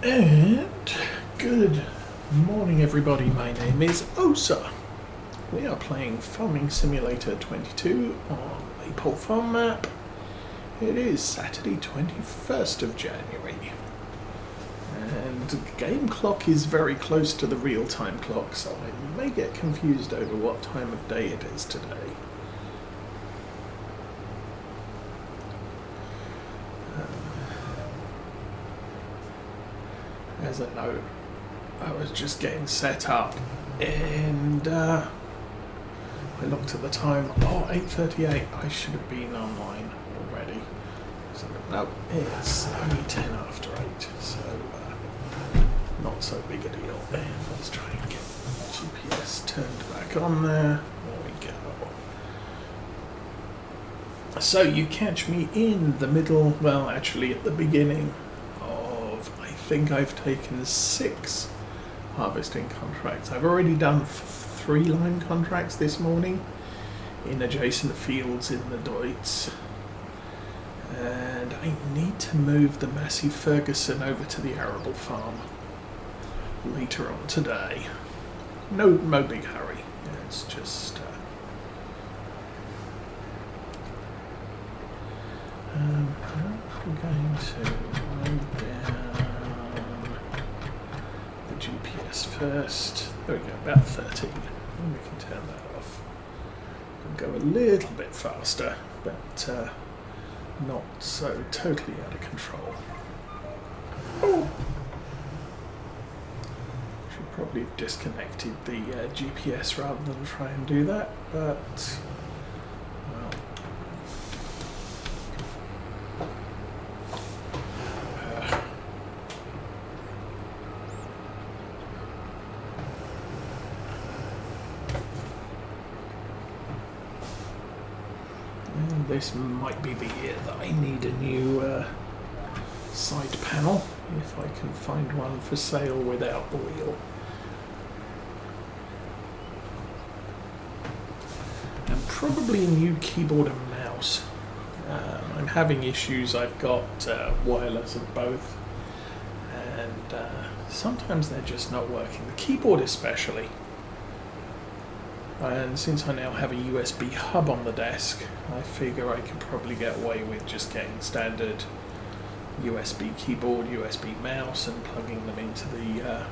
And good morning everybody, my name is Osa. We are playing Farming Simulator 22 on Maypole farm map. It is Saturday 21st of January. And the game clock is very close to the real-time clock, so I may get confused over what time of day it is today. As a note, I was just getting set up and I looked at the time, 8:38, I should have been online already. So no, it's only 10 after 8, so not so big a deal. And let's try and get GPS turned back on there. There we go. So you catch me in the middle, well actually at the beginning of, I think I've taken 6 harvesting contracts. I've already done 3 line contracts this morning in adjacent fields in the Deutz. And I need to move the Massey Ferguson over to the arable farm later on today. No big hurry. It's just I'm going to write down the GPS first. There we go, about 13. And we can turn that off and go a little bit faster, but not so totally out of control. Oh! Should probably have disconnected the GPS rather than try and do that, but well. This might be the year that I need a new side panel, if I can find one for sale without the wheel. And probably a new keyboard and mouse. I'm having issues. I've got wireless of both, and sometimes they're just not working. The keyboard especially. And since I now have a USB hub on the desk, I figure I could probably get away with just getting standard USB keyboard, USB mouse, and plugging them into the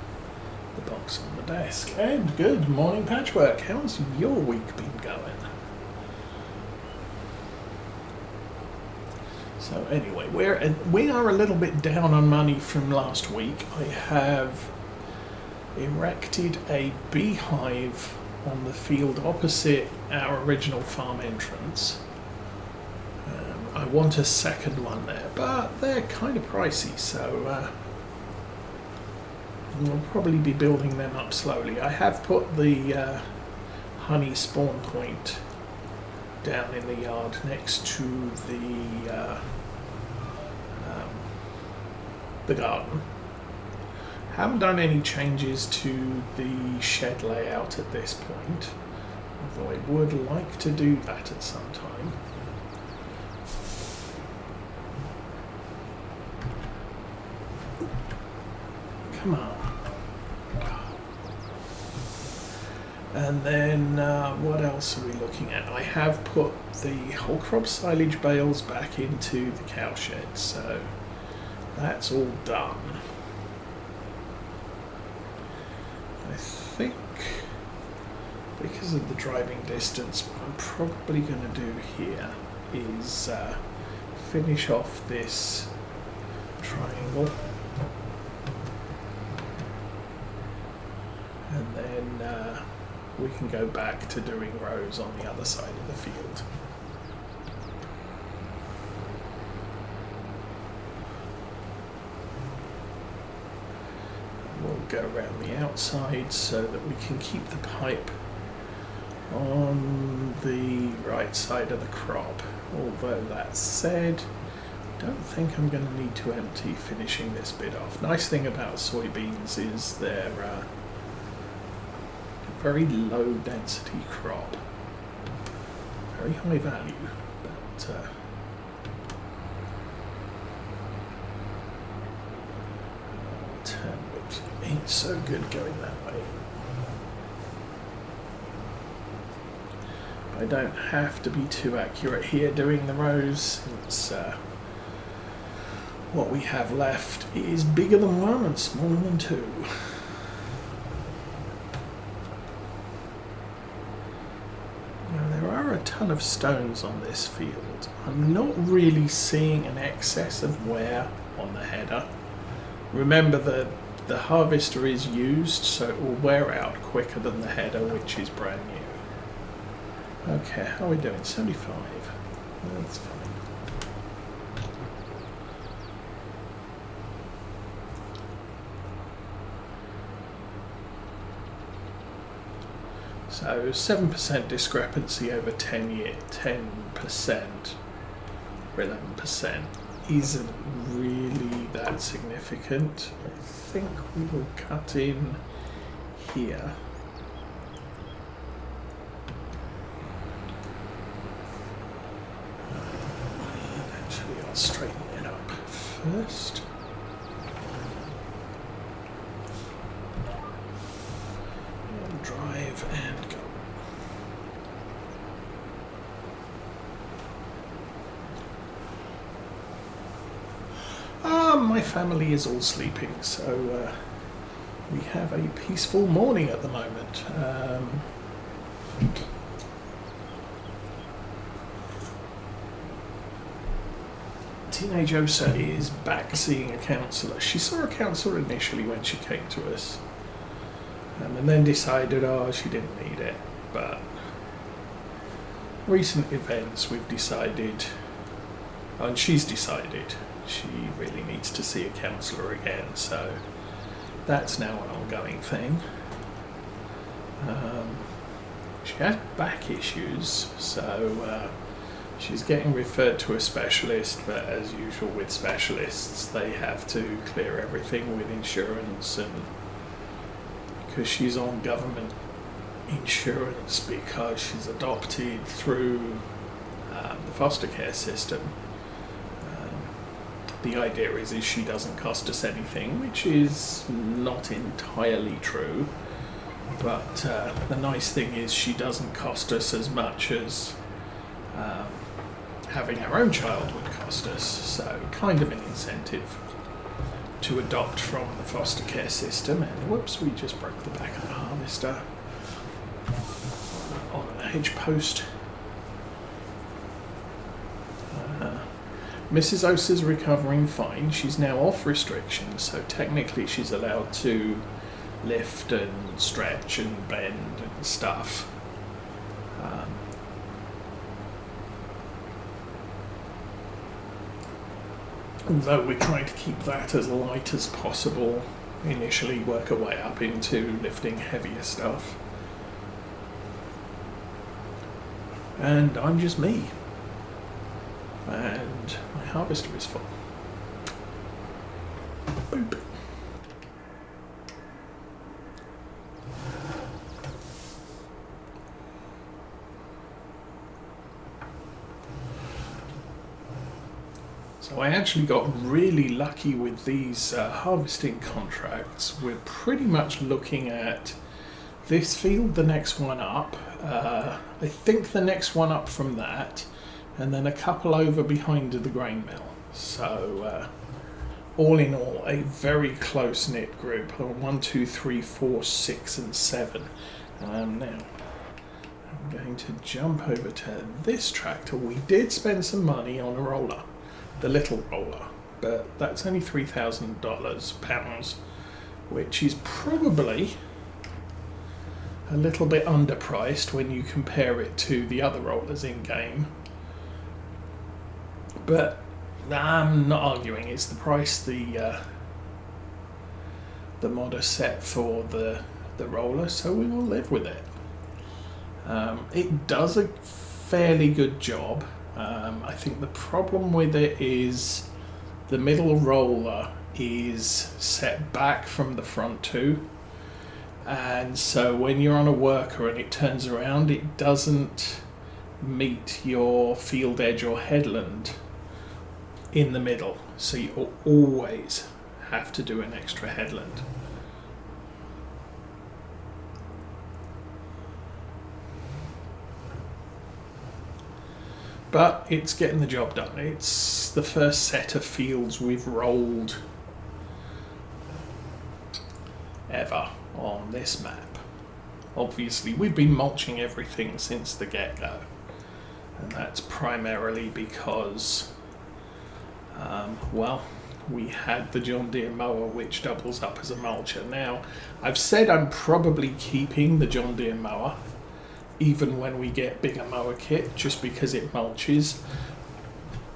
box on the desk. And good morning, Patchwork. How's your week been going? So anyway, we are a little bit down on money from last week. I have erected a beehive on the field opposite our original farm entrance. I want a second one there, but they're kind of pricey, so we'll probably be building them up slowly. I have put the honey spawn point down in the yard next to the garden. Haven't done any changes to the shed layout at this point, although I would like to do that at some time. Come on. And then what else are we looking at? I have put the whole crop silage bales back into the cow shed, so that's all done. I think because of the driving distance, what I'm probably going to do here is finish off this triangle, and then we can go back to doing rows on the other side of the field. We'll go around the outside so that we can keep the pipe on the right side of the crop. Although that said, I don't think I'm going to need to empty finishing this bit off. Nice thing about soybeans is they're a very low density crop. Very high value, but turn whips ain't so good going that way. I don't have to be too accurate here doing the rows, since what we have left is bigger than 1 and smaller than 2. Now there are a ton of stones on this field. I'm not really seeing an excess of wear on the header. Remember that the harvester is used, so it will wear out quicker than the header, which is brand new. Okay, how are we doing? 75. That's fine. So 7% discrepancy over 10 years, 10% or 11% isn't really that significant. I think we will cut in here. Actually, I'll straighten it up first. And drive and go. My family is all sleeping, so we have a peaceful morning at the moment. Teenage Osa is back seeing a counsellor. She saw a counsellor initially when she came to us, and then decided, she didn't need it. But recent events, we've decided, and she's decided, she really needs to see a counsellor again, so that's now an ongoing thing. She has back issues, so she's getting referred to a specialist, but as usual with specialists, they have to clear everything with insurance, and because she's on government insurance because she's adopted through the foster care system. The idea is she doesn't cost us anything, which is not entirely true, but the nice thing is she doesn't cost us as much as having our own child would cost us, so kind of an incentive to adopt from the foster care system. And whoops, we just broke the back of the harvester on a hedge post. Mrs. Osa's recovering fine. She's now off restrictions, so technically she's allowed to lift and stretch and bend and stuff. Although we're trying to keep that as light as possible, initially work our way up into lifting heavier stuff. And I'm just me. And my harvester is full. Boop. So I actually got really lucky with these harvesting contracts. We're pretty much looking at this field, the next one up, I think the next one up from that, and then a couple over behind the grain mill. So all in all, a very close-knit group. 1, 2, 3, 4, 6 and 7. Now I'm going to jump over to this tractor. We did spend some money on a roller, the little roller, but that's only £3,000, which is probably a little bit underpriced when you compare it to the other rollers in game. But I'm not arguing, it's the price the mod has set for the roller, so we will live with it. It does a fairly good job. I think the problem with it is the middle roller is set back from the front too, and so when you're on a worker and it turns around, it doesn't meet your field edge or headland in the middle, so you always have to do an extra headland. But it's getting the job done. It's the first set of fields we've rolled ever on this map. Obviously, we've been mulching everything since the get-go. And that's primarily because, well, we had the John Deere mower which doubles up as a mulcher. Now, I've said I'm probably keeping the John Deere mower even when we get bigger mower kit, just because it mulches.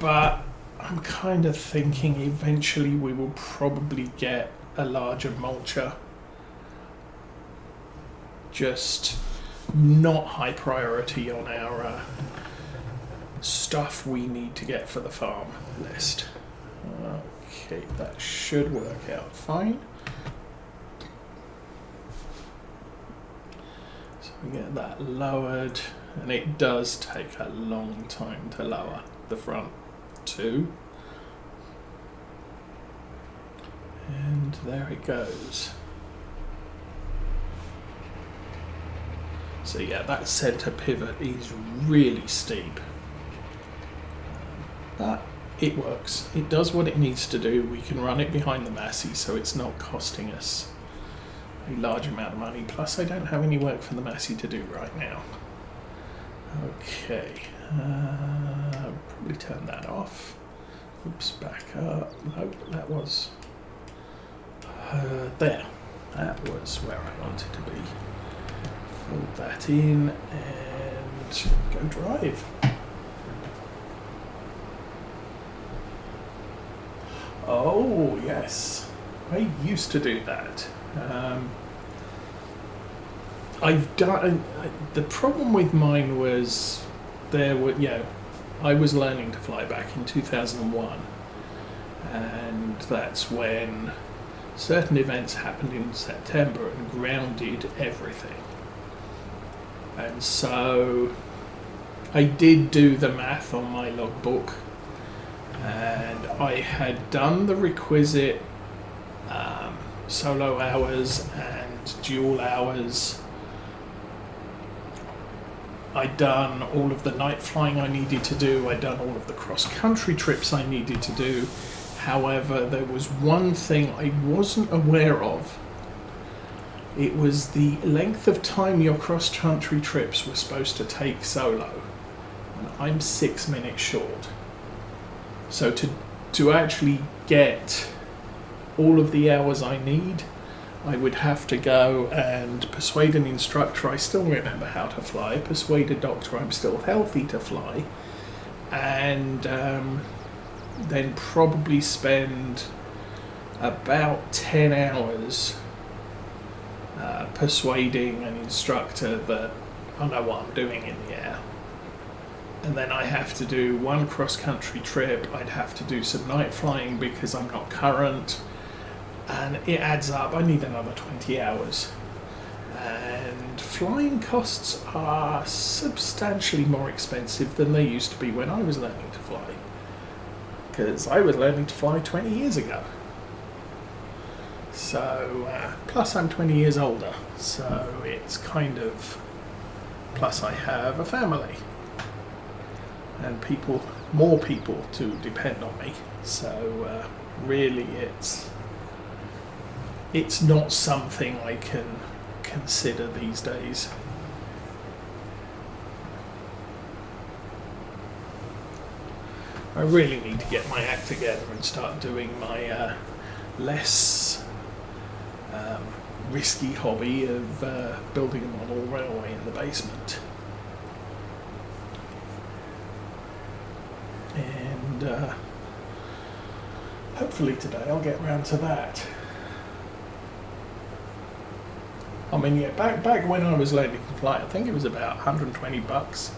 But I'm kind of thinking eventually we will probably get a larger mulcher. Just not high priority on our stuff we need to get for the farm list. Okay, that should work out fine. So we get that lowered, and it does take a long time to lower the front too. And there it goes. So yeah, that centre pivot is really steep. But it works. It does what it needs to do. We can run it behind the Massey, so it's not costing us a large amount of money. Plus, I don't have any work for the Massey to do right now. Okay, probably turn that off. Oops, back up. No, that was there. That was where I wanted to be. Fold that in and go drive. Oh yes, I used to do that. I've done. The problem with mine was I was learning to fly back in 2001, and that's when certain events happened in September and grounded everything. And so I did do the math on my logbook, and I had done the requisite solo hours and dual hours. I'd done all of the night flying I needed to do. I'd done all of the cross-country trips I needed to do. However, there was one thing I wasn't aware of. It was the length of time your cross-country trips were supposed to take solo. And I'm 6 minutes short. So to actually get all of the hours I need, I would have to go and persuade an instructor I still remember how to fly, persuade a doctor I'm still healthy to fly, and then probably spend about 10 hours persuading an instructor that I know what I'm doing in the air. And then I have to do one cross-country trip. I'd have to do some night flying because I'm not current, and it adds up. I need another 20 hours. And flying costs are substantially more expensive than they used to be when I was learning to fly, because I was learning to fly 20 years ago. So, plus I'm 20 years older, so it's kind of, plus I have a family and more people to depend on me. So really it's not something I can consider these days. I really need to get my act together and start doing my less risky hobby of building a model railway in the basement. And hopefully today I'll get round to that. I mean, yeah, back when I was learning to fly, I think it was about $120,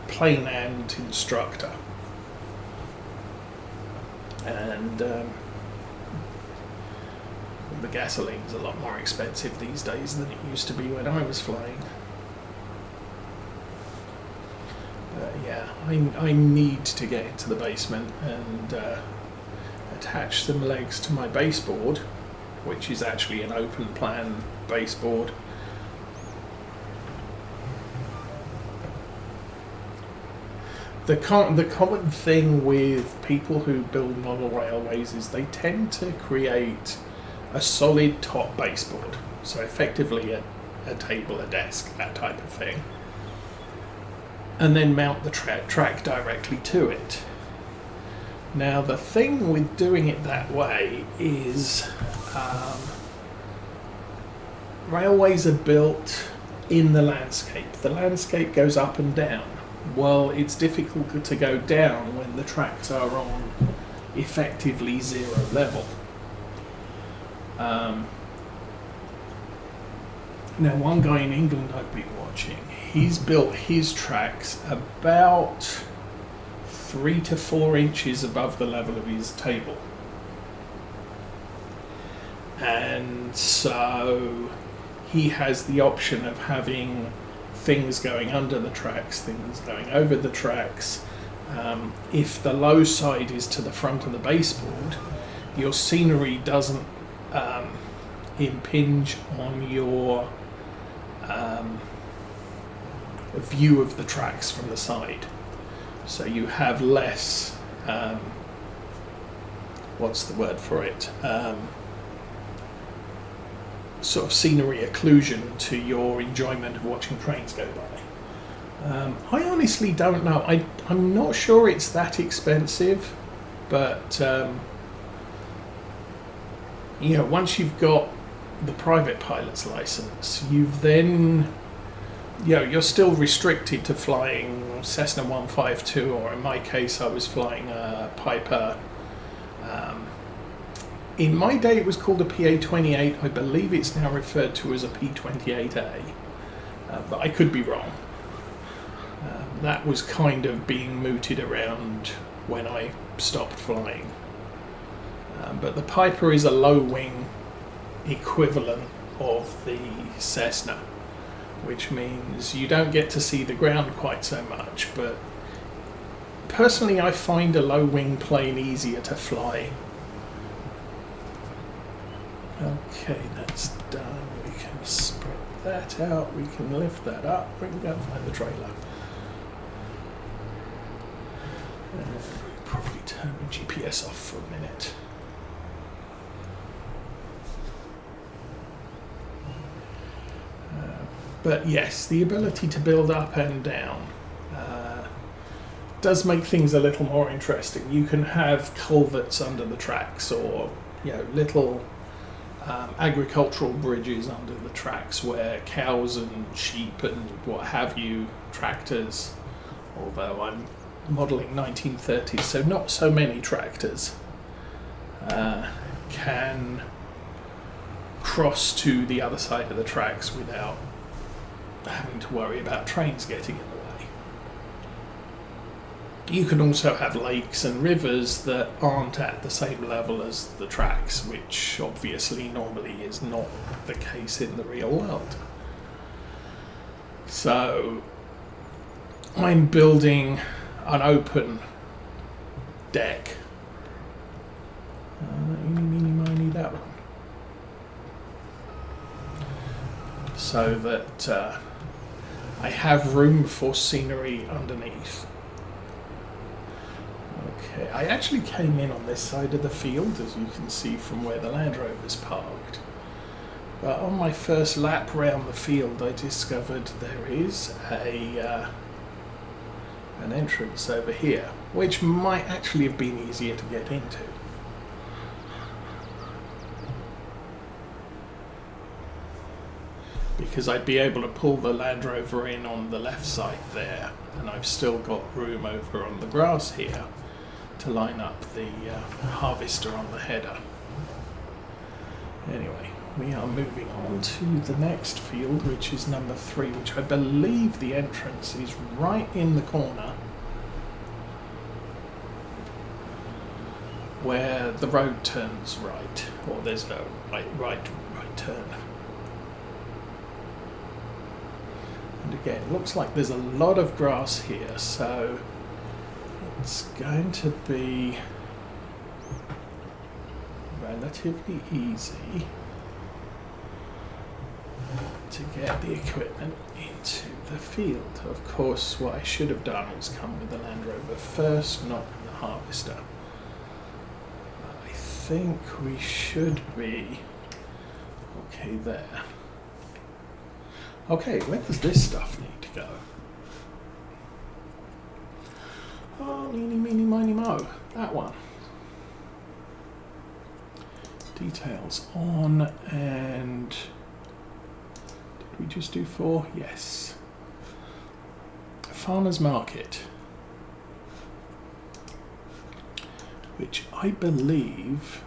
plane and instructor. And the gasoline's a lot more expensive these days than it used to be when I was flying. But yeah, I need to get into the basement and attach some legs to my baseboard, which is actually an open plan baseboard. The common thing with people who build model railways is they tend to create a solid top baseboard, so effectively a table, a desk, that type of thing, and then mount the track directly to it. Now the thing with doing it that way is railways are built in the landscape. The landscape goes up and down. Well, it's difficult to go down when the tracks are on effectively zero level. Now, one guy in England I've been watching, he's built his tracks about 3 to 4 inches above the level of his table. And so he has the option of having things going under the tracks, things going over the tracks. If the low side is to the front of the baseboard, your scenery doesn't impinge on your view of the tracks from the side. So you have less, what's the word for it? Sort of scenery occlusion to your enjoyment of watching trains go by. I honestly don't know. I'm not sure it's that expensive, but once you've got the private pilot's license, you've then, you're still restricted to flying Cessna 152, or in my case, I was flying a Piper. In my day, it was called a PA-28. I believe it's now referred to as a P-28A, but I could be wrong. That was kind of being mooted around when I stopped flying. But the Piper is a low-wing equivalent of the Cessna, which means you don't get to see the ground quite so much. But personally, I find a low-wing plane easier to fly. Okay, that's done. We can spread that out. We can lift that up. We can go and find the trailer. Probably turn the GPS off for a minute. But yes, the ability to build up and down does make things a little more interesting. You can have culverts under the tracks, or little agricultural bridges under the tracks where cows and sheep and what have you, tractors, although I'm modelling 1930s, so not so many tractors, can cross to the other side of the tracks without having to worry about trains getting in the way. You can also have lakes and rivers that aren't at the same level as the tracks, which obviously normally is not the case in the real world. So I'm building an open deck. Eeny, meeny, miny, that one. So that I have room for scenery underneath. Okay, I actually came in on this side of the field, as you can see from where the Land Rover's parked. But on my first lap round the field, I discovered there is an entrance over here, which might actually have been easier to get into. Because I'd be able to pull the Land Rover in on the left side there, and I've still got room over on the grass here to line up the harvester on the header. Anyway, we are moving on to the next field, which is number 3, which I believe the entrance is right in the corner where the road turns right, or there's no right turn. And again, it looks like there's a lot of grass here, so it's going to be relatively easy to get the equipment into the field. Of course, what I should have done was come with the Land Rover first, not the harvester. I think we should be okay there. Okay, where does this stuff need to go? Oh, meeny, meeny, miny, mo. That one. Details on, and did we just do 4? Yes. Farmer's Market, which I believe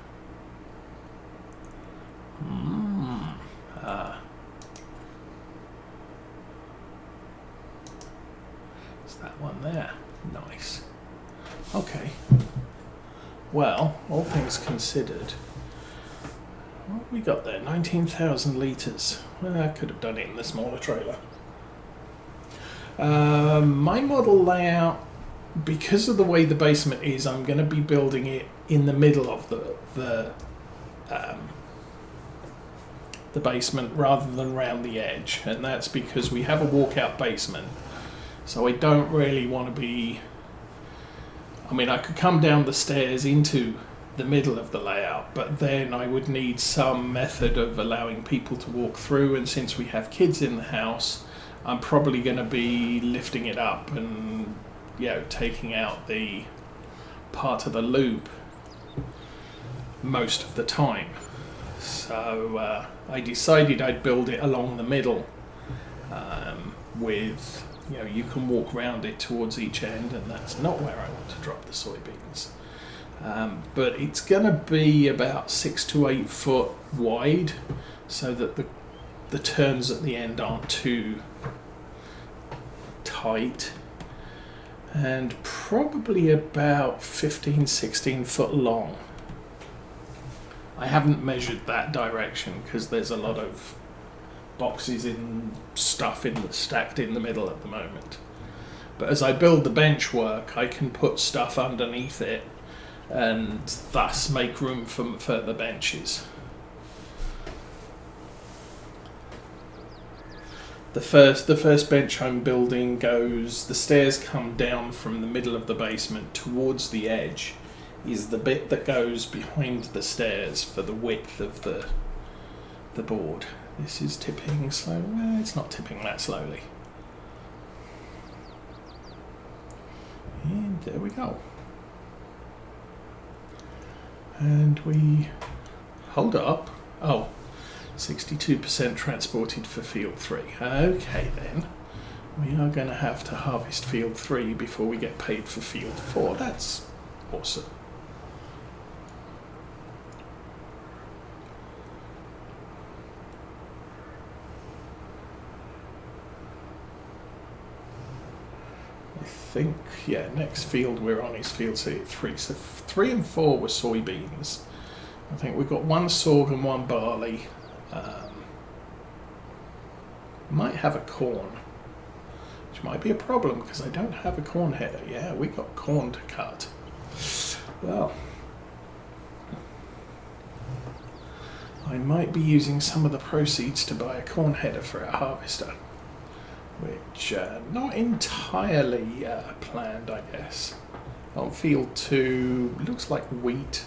it's that one there. Nice. Okay. Well, all things considered, what have we got there? 19,000 litres. Well, I could have done it in the smaller trailer. My model layout, because of the way the basement is, I'm going to be building it in the middle of the basement rather than round the edge, and that's because we have a walkout basement, so I don't really want to be, I mean, I could come down the stairs into the middle of the layout, but then I would need some method of allowing people to walk through, and since we have kids in the house, I'm probably going to be lifting it up and, you know, taking out the part of the loop most of the time. So I decided I'd build it along the middle with, you know, you can walk around it towards each end, and that's not where I want to drop the soybeans. But it's going to be about 6 to 8 foot wide, so that the turns at the end aren't too tight, and probably about 15-16 foot long. I haven't measured that direction because there's a lot of boxes and stuff stacked in the middle at the moment. But as I build the bench work, I can put stuff underneath it and thus make room for further benches. The first bench I'm building goes, the stairs come down from the middle of the basement towards the edge, is the bit that goes behind the stairs for the width of the board. This is tipping slow. Well, it's not tipping that slowly. And there we go. And we hold up. Oh, 62% transported for field 3. Okay then, we are going to have to harvest field 3 before we get paid for field 4. That's awesome. I think, yeah, next field we're on is field 3. So 3 and 4 were soybeans. I think we've got 1 sorghum, 1 barley. Might have a corn, which might be a problem because I don't have a corn header. Yeah, we got corn to cut. Well, I might be using some of the proceeds to buy a corn header for our harvester, which not entirely planned, I guess. On field 2, looks like wheat.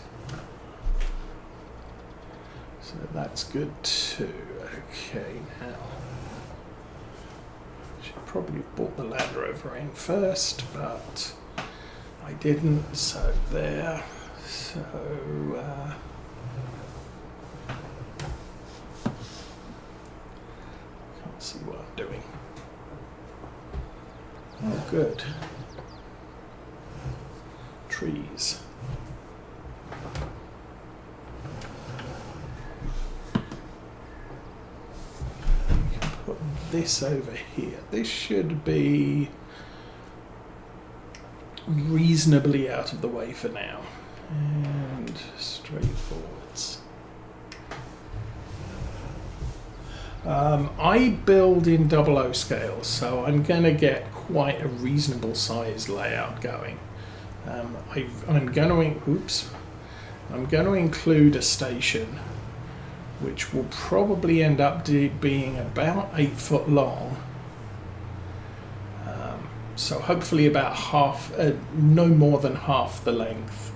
So that's good too. Okay, now should probably have bought the Land Rover in first, but I didn't. So there. So can't see what I'm doing. Oh, good. Trees. Put this over here. This should be reasonably out of the way for now. And straight forwards. I build in 00 scale, so I'm going to get quite a reasonable sized layout going. I'm going I'm going to include a station which will probably end up being about 8 foot long. So hopefully about half, no more than half the length.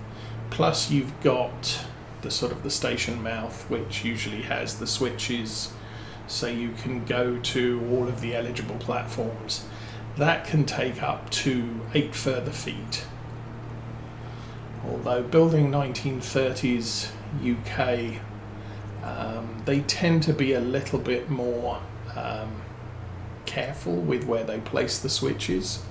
Plus you've got the sort of the station mouth, which usually has the switches, so you can go to all of the eligible platforms. That can take up to 8 further feet. Although building 1930s UK, they tend to be a little bit more careful with where they place the switches.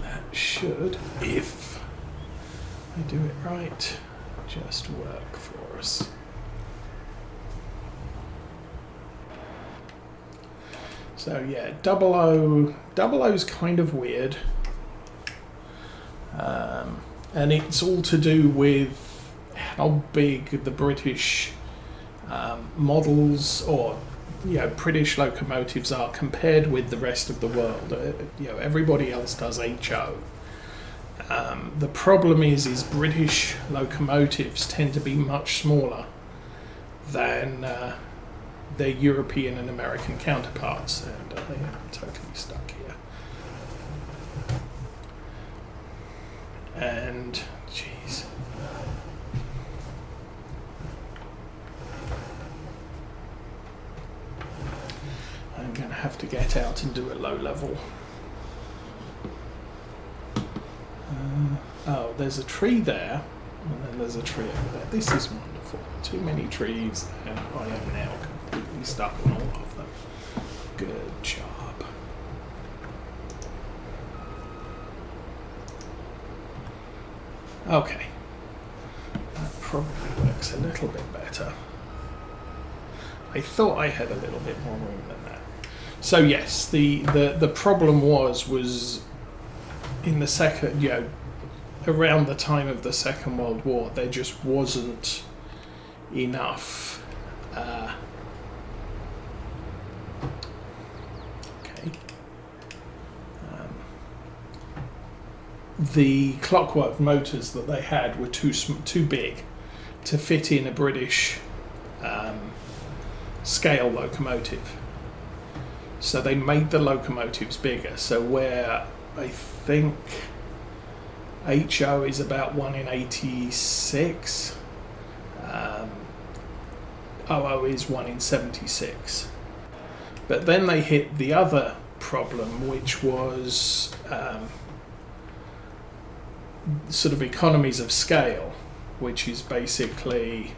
That should, if I do it right, just work for us. So yeah, double O's kind of weird. And it's all to do with how big the British models or British locomotives are compared with the rest of the world. Everybody else does HO. The problem is British locomotives tend to be much smaller than their European and American counterparts, and I am totally stuck here. And jeez, I'm going to have to get out and do a low level. Oh, there's a tree there, and then there's a tree over there. This is wonderful. Too many trees, and I am now completely stuck on all of them. Good job. Okay. That probably works a little bit better. I thought I had a little bit more room than that. So yes, the problem was in the second, around the time of the Second World War, there just wasn't enough. The clockwork motors that they had were too big to fit in a British scale locomotive. So they made the locomotives bigger. So where I think HO is about 1 in 86, OO is 1 in 76. But then they hit the other problem, which was sort of economies of scale, which is basically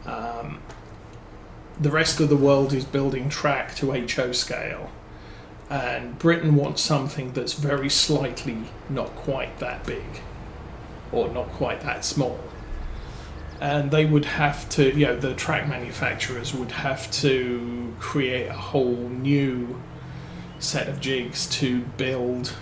the rest of the world is building track to HO scale, and Britain wants something that's very slightly not quite that big or not quite that small, and they would have to, the track manufacturers would have to create a whole new set of jigs to build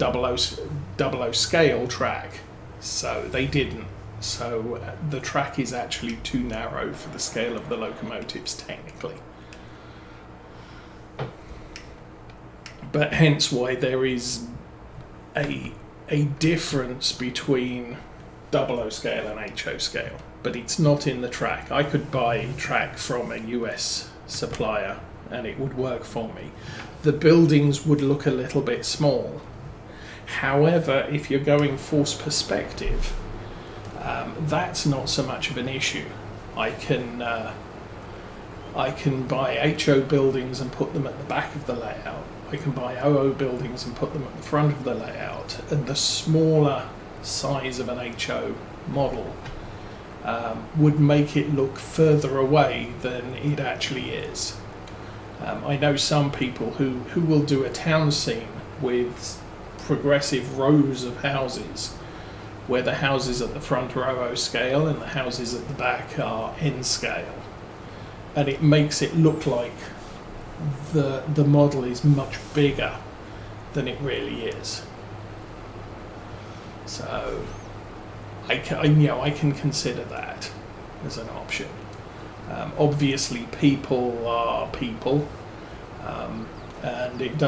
00 scale track. So they didn't. So the track is actually too narrow for the scale of the locomotives technically. But hence why there is a difference between 00 scale and HO scale, but it's not in the track. I could buy track from a US supplier and it would work for me. The buildings would look a little bit small. However, if you're going force perspective, that's not so much of an issue. I can buy HO buildings and put them at the back of the layout. I can buy OO buildings and put them at the front of the layout. And the smaller size of an HO model would make it look further away than it actually is. I know some people who will do a town scene with progressive rows of houses, where the houses at the front are OO scale and the houses at the back are N scale, and it makes it look like the model is much bigger than it really is. So I can consider that as an option. Obviously, people are people. and it does